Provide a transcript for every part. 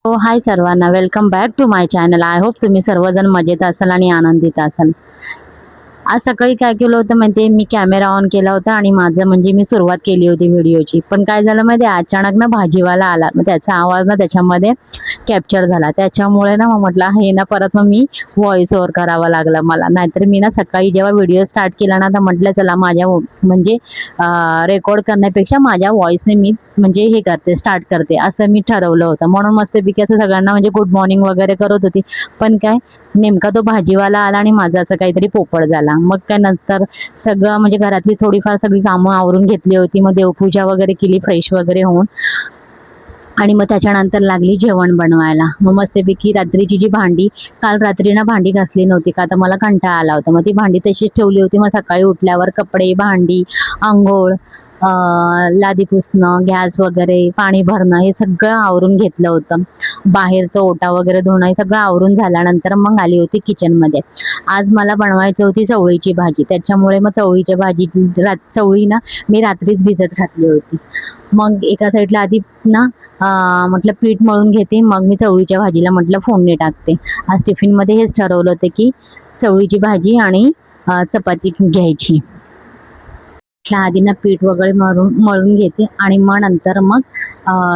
हाय सर्वांना, welcome back to my channel. I hope तुम्ही सर्वजण मजेत असाल आणि आनंदित असाल. आज सकाळी काय केलं होतं माहिती, मी कॅमेरा ऑन केला होता आणि माझं म्हणजे मी सुरुवात केली होती व्हिडिओची. पण काय झालं माहिती, अचानक ना भाजीवाला आला, मग त्याचा आवाज ना त्याच्यामध्ये कॅप्चर झाला. त्याच्यामुळे ना मग म्हटलं हे ना परत मग मी व्हॉइस ओव्हर करावा लागला मला. नाहीतर मी ना सकाळी जेव्हा व्हिडिओ स्टार्ट केला ना, तर म्हटलं चला माझ्या म्हणजे रेकॉर्ड करण्यापेक्षा माझ्या व्हॉइसने मी म्हणजे हे करते, स्टार्ट करते, असं मी ठरवलं होतं. म्हणून मस्तपैकी असं सगळ्यांना म्हणजे गुड मॉर्निंग वगैरे करत होती. पण काय, नेमका तो भाजीवाला आला आणि माझं असं काहीतरी पोपट झाला. मग काय नंतर सगळं म्हणजे घरातली थोडीफार सगळी कामं आवरून घेतली होती. मग देवपूजा वगैरे केली फ्रेश वगैरे होऊन, आणि मग त्याच्यानंतर लागली जेवण बनवायला. मग मस्तपैकी रात्रीची जी भांडी, काल रात्री ना भांडी घासली नव्हती का, तर मला कंटाळा आला होता. मग ती भांडी तशीच ठेवली होती. मग सकाळी उठल्यावर कपडे, भांडी, अंघोळ, लादी पुसणं, गॅस वगैरे, पाणी भरणं, हे सगळं आवरून घेतलं होतं. बाहेरचं ओटा वगैरे धुणं हे सगळं आवरून झाल्यानंतर मग आली होती किचनमध्ये. आज मला बनवायची होती चवळीची भाजी. त्याच्यामुळे मग चवळीची भाजी, चवळी ना मी रात्रीच भिजत घातली होती. मग एका साईडला आधी ना म्हटलं पीठ मळून घेते, मग मी चवळीच्या भाजीला म्हटलं फोडणी टाकते. आज टिफिनमध्ये हेच ठरवलं होतं की चवळीची भाजी आणि चपाती घ्यायची. आधी ना पीठ वगैरे मळून घेते आणि मग नंतर मग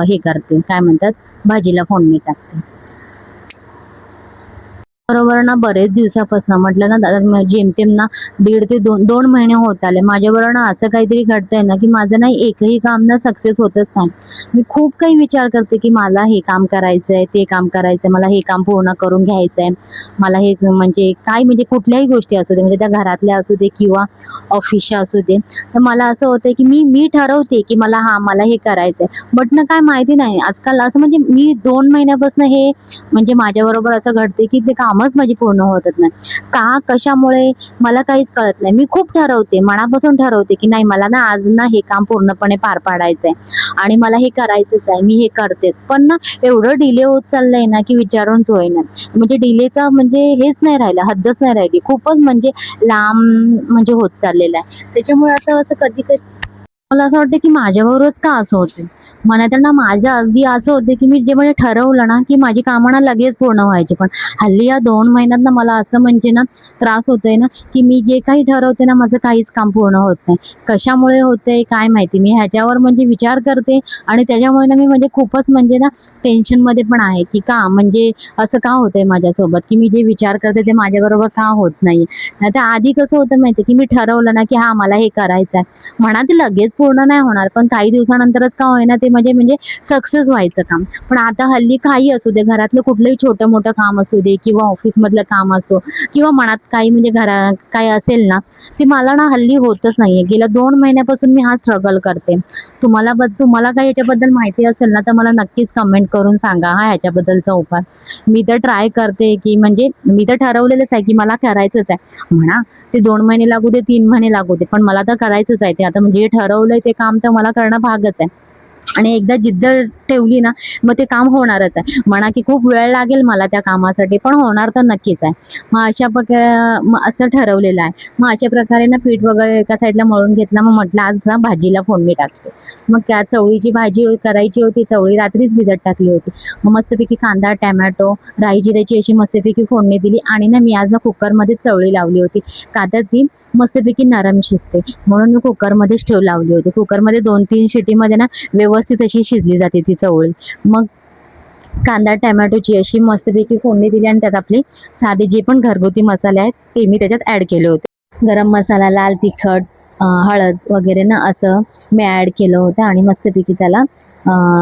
हे करते, काय म्हणतात, भाजीला फोडणी टाकते. बरोबर ना बरेच दिवसापासून म्हटलं ना दादा, जेमतेम ना 1.5 ते 2 महिने होत आले माझ्याबरोबर ना असं काहीतरी घडतंय ना की माझं नाही एकही काम ना सक्सेस होतच नाही. मी खूप काही विचार करते की मला हे काम करायचंय, ते काम करायचंय, मला हे काम पूर्ण करून घ्यायचंय, मला हे म्हणजे काय म्हणजे कुठल्याही गोष्टी असू दे, म्हणजे त्या घरातल्या असू दे किंवा ऑफिसच्या असू दे, तर मला असं होतंय की मी ठरवते की मला हे करायचंय. बट ना काय माहिती नाही आजकाल असं म्हणजे मी 2 महिन्यापासून हे म्हणजे माझ्याबरोबर असं घडते की ते कामच माझी पूर्ण होतच नाही. का, कशामुळे मला काहीच कळत नाही. मी खूप ठरवते, मनापासून ठरवते की नाही मला ना आज ना हे काम पूर्णपणे पार पाडायचंय आणि मला हे करायचंच आहे, मी हे करतेच. पण ना एवढं डिले होत चाललंय ना की विचारून सोय नाही. म्हणजे डिलेचा म्हणजे हेच नाही राहिलं, हद्दच नाही राहिली. खूपच म्हणजे लांब म्हणजे होत चाललेलं आहे. त्याच्यामुळे असं कधी कधी मला असं वाटतं की माझ्याबरोबरच का असं होते. मला तर ना माझं अगदी असं होतं की मी जे म्हणजे ठरवलं ना की माझी कामं ना लगेच पूर्ण व्हायची. पण हल्ली या 2 महिन्यात ना मला असं म्हणजे ना त्रास होतोय ना की मी जे काही ठरवते ना माझं काहीच काम पूर्ण होत नाही. कशामुळे होतंय काय माहिती. मी ह्याच्यावर म्हणजे विचार करते आणि त्याच्यामुळे ना मी म्हणजे खूपच म्हणजे ना टेन्शनमध्ये पण आहे की का म्हणजे असं का होतंय माझ्यासोबत, की मी जे विचार करते ते माझ्याबरोबर का होत नाही. नाहीतर आधी कसं होतं माहिती की मी ठरवलं ना की मला हे करायचं आहे, म्हणा ते लगेच पूर्ण नाही होणार पण काही दिवसानंतरच का होईना ते म्हणजे सक्सेस व्हायचं काम. पण आता हल्ली काही असू दे, घरातलं कुठलंही छोटं मोठं काम असू दे किंवा ऑफिसमधलं काम असो किंवा मनात काही म्हणजे काही असेल ना, ते मला ना हल्ली होतच नाहीये. गेल्या 2 महिन्यापासून मी हा स्ट्रगल करते. तुम्हाला काही याच्याबद्दल माहिती असेल ना तर मला नक्कीच कमेंट करून सांगा हा याच्याबद्दलचा उपाय. मी तर ट्राय करते की म्हणजे मी तर ठरवलेलंच आहे की मला करायचंच आहे. म्हणा ते 2 महिने लागू दे, 3 महिने लागू दे, पण मला तर करायचंच आहे ते. आता म्हणजे जे ठरवलंय ते काम तर मला करणं भागच आहे. आणि एकदा जिद्द ठेवली ना मग ते काम होणारच आहे. म्हणा की खूप वेळ लागेल मला त्या कामासाठी, पण होणार तर नक्कीच आहे. मग असं ठरवलेलं आहे. मग अशा प्रकारे ना पीठ वगैरे एका साईडला मळून घेतला. मग म्हटलं आज ना भाजीला फोडणी टाकते. मग त्या चवळीची भाजी करायची होती, चवळी रात्रीच भिजत टाकली होती. मग मस्तपैकी कांदा, टॅमॅटो, राई जिऱ्याची अशी मस्तपैकी फोडणी दिली आणि ना मी आज ना कुकरमध्ये चवळी लावली होती. का तर ती मस्तपैकी नरम शिजते म्हणून मी कुकरमध्येच लावली होती. कुकरमध्ये 2-3 शिटीमध्ये ना व्यवस्थित अशी शिजली जाते ती चवळी. मग कांदा टॅमॅटोची अशी मस्तपैकी फोडणी दिली आणि त्यात आपली साधे जे पण घरगुती मसाले आहेत ते मी त्याच्यात ॲड केले होते. गरम मसाला, लाल तिखट, हळद वगैरे ना असं मी ॲड केलं होतं आणि मस्तपैकी त्याला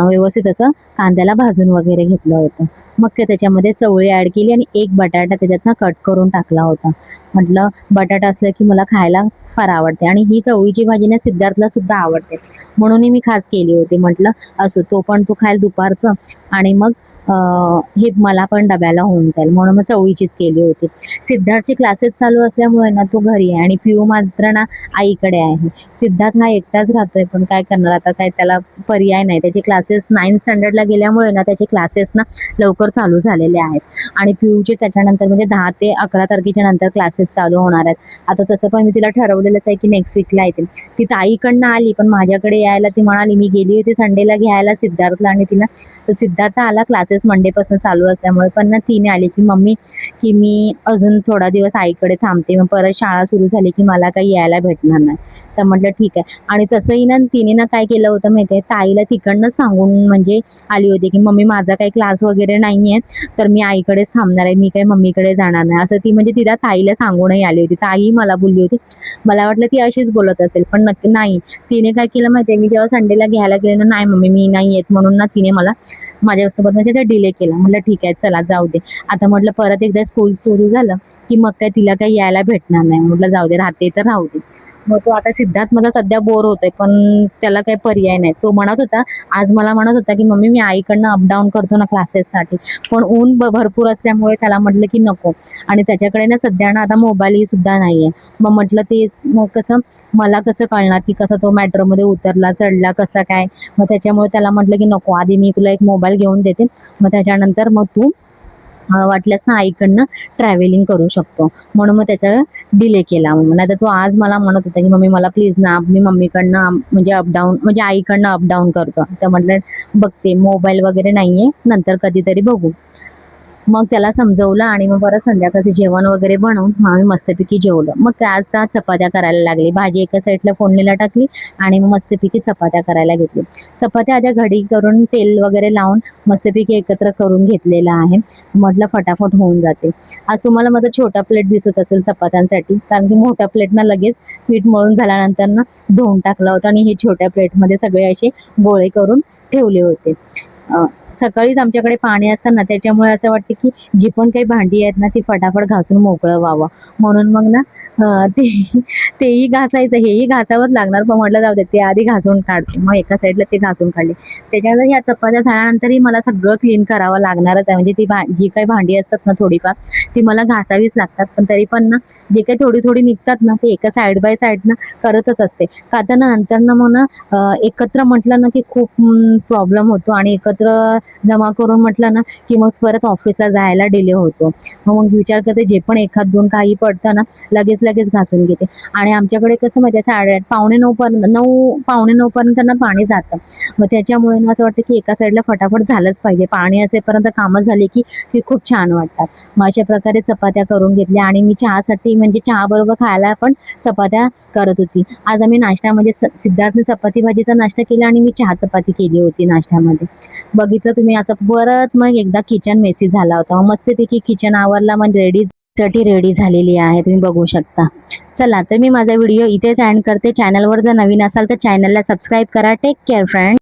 व्यवस्थित असं कांद्याला भाजून वगैरे घेतलं होतं. मग ते त्याच्यामध्ये चवळी ॲड केली आणि एक बटाटा त्याच्यातनं कट करून टाकला होता. म्हटलं बटाटा असलं की मला खायला फार आवडते आणि ही चवळीची भाजी ना सिद्धार्थला सुद्धा आवडते म्हणून मी खास केली होती. म्हटलं असो तो पण तो खायला दुपारचं आणि मग हे मला पण डब्याला होऊन जाईल म्हणून मग चवळीचीच केली होती. सिद्धार्थचे क्लासेस चालू असल्यामुळे ना तो घरी आहे आणि पिऊ मात्र ना आईकडे आहे. सिद्धार्थ हा एकटाच राहतोय पण काय करणार आता, काय त्याला पर्याय नाही. त्याचे क्लासेस 9th स्टँडर्डला गेल्यामुळे ना त्याचे क्लासेस ना लवकर चालू झालेले आहेत आणि पिऊचे त्याच्यानंतर म्हणजे 10 ते 11 तारखेच्या नंतर क्लासेस चालू होणार आहेत. आता तसं पण मी तिला ठरवलेलंच आहे की नेक्स्ट वीकला येते. ती ताईकडनं आली पण माझ्याकडे यायला ती म्हणाली, मी गेली होती संडेला घ्यायला सिद्धार्थला आणि तिला, तर सिद्धार्थ आला क्लासेस क्लासेस मंडेपासून चालू असल्यामुळे पण ना तिने आली की मम्मी की मी अजून थोडा दिवस आईकडे थांबते, मग परत शाळा सुरू झाली की मला काही यायला भेटणार नाही. तर म्हटलं ठीक आहे. आणि तसंही ना तिने ना काय केलं होतं माहिती आहे, ताईला तिकडनंच सांगून म्हणजे आली होती की मम्मी माझा काही क्लास वगैरे नाही आहे, तर मी आईकडेच थांबणार आहे, मी काही मम्मीकडे जाणार नाही, असं ती म्हणजे तिला ताईला सांगूनही आली होती. ताई मला बोलली होती. मला वाटलं ती अशीच बोलत असेल, पण नक्की नाही. तिने काय केलं माहिती आहे, मी जेव्हा संडेला घ्यायला गेले ना, नाही मम्मी मी नाही येत म्हणून ना तिने मला माझ्यासोबत म्हणजे ते डिले केला. म्हटलं ठीक आहे चला जाऊ दे. आता म्हटलं परत एकदा स्कूल सुरू झालं की मग काय तिला काही यायला भेटणार नाही. म्हटलं जाऊ दे, राहते तर राहू दे. मग तो आता सिद्धार्थ माझा सध्या बोर होतोय, पण त्याला काही पर्याय नाही. तो म्हणत होता, आज मला म्हणत होता की मम्मी मी आईकडनं अपडाऊन करतो ना क्लासेससाठी, पण ऊन भरपूर असल्यामुळे त्याला म्हटलं की नको. आणि त्याच्याकडे ना सध्या ना आता मोबाईल सुद्धा नाहीये. मग म्हटलं ते मग कसं मला कसं कळणार की कसा तो मेट्रोमध्ये उतरला चढला कसा काय. मग त्याच्यामुळे त्याला म्हटलं की नको, आधी मी तुला एक मोबाईल घेऊन देते, मग त्याच्यानंतर मग तू वाटल्यास ना आईकडनं ट्रॅव्हलिंग करू शकतो. म्हणून मग त्याचा डिले केला. मग नाही तर तो आज मला म्हणत होता की मम्मी मला प्लीज ना मी मम्मीकडनं म्हणजे अपडाऊन म्हणजे आईकडनं अपडाऊन करतो. तर म्हटलं बघते, मोबाईल वगैरे नाहीये, नंतर कधीतरी बघू. मग त्याला समजवलं आणि मग परत संध्याकाळचं जेवण वगैरे बनवून मग आम्ही मस्तपैकी जेवलो. मग त्याच त्या चपात्या करायला लागली. भाजी एका साईडला फोडणीला टाकली आणि मग मस्तपैकी चपात्या करायला घेतली. चपात्या आधी घडी करून तेल वगैरे लावून मस्तपैकी एकत्र करून घेतलेला आहे. म्हटलं फटाफट होऊन जाते. आज तुम्हाला माझा छोटा प्लेट दिसत असेल चपात्यांसाठी, कारण की मोठ्या प्लेटनं लगेच पीठ मळून झाल्यानंतर ना धुवून टाकला होता आणि हे छोट्या प्लेटमध्ये सगळे असे गोळे करून ठेवले होते. सकाळीच आमच्याकडे पाणी असतं ना, त्याच्यामुळे असं वाटतं की जी पण काही भांडी आहेत ना ती फटाफट घासून मोकळं व्हावं. म्हणून मग ना ते तेही घासायचं, हेही घासावंच लागणार, पण म्हटलं जाऊ दे ते आधी घासून काढते. मग एका साईडला ते घासून काढले. त्याच्यानंतर ह्या चपात्या झाल्यानंतरही मला सगळं क्लीन करावं लागणारच आहे. म्हणजे ती जी काही भांडी असतात ना थोडीफार ती मला घासावीच लागतात. पण तरी पण ना जे काही थोडी थोडी निघतात ना ते एका साईड बाय साईड ना करतच असते. का तर ना नंतर ना मग ना एकत्र म्हटलं ना की खूप प्रॉब्लेम होतो आणि एकत्र जमा करून म्हटलं ना की मग परत ऑफिसला जायला डिले होतो. मग विचार करते जे पण एखाद दोन काही पडतं ना लगेच घासून घेते. आणि आमच्याकडे कसं माहिती आहे 8:30 पावणे 9 पर्यंत ना पाणी जातं. मग त्याच्यामुळे ना असं वाटतं की एका साईडला फटाफट झालंच पाहिजे. पाणी असेपर्यंत कामं झाली की की खूप छान वाटतात. मग अशा प्रकारे चपात्या करून घेतल्या आणि मी चहासाठी म्हणजे चहा बरोबर खायला पण चपात्या करत होती. आज आम्ही नाश्ता म्हणजे सिद्धार्थने चपाती भाजीचा नाश्ता केला आणि मी चहा चपाती केली होती नाश्त्यामध्ये. बघितलं तुम्ही असं. परत मग एकदा किचन मेसी झाला होता. मग मस्तपैकी किचन आवरला, मग रेडी झालेली आहे, तुम्ही बघू शकता. चला तर मी माझा व्हिडिओ इथेच एंड करते. चॅनलवर जर नवीन असाल तर चॅनलला सबस्क्राईब करा. Take care friend.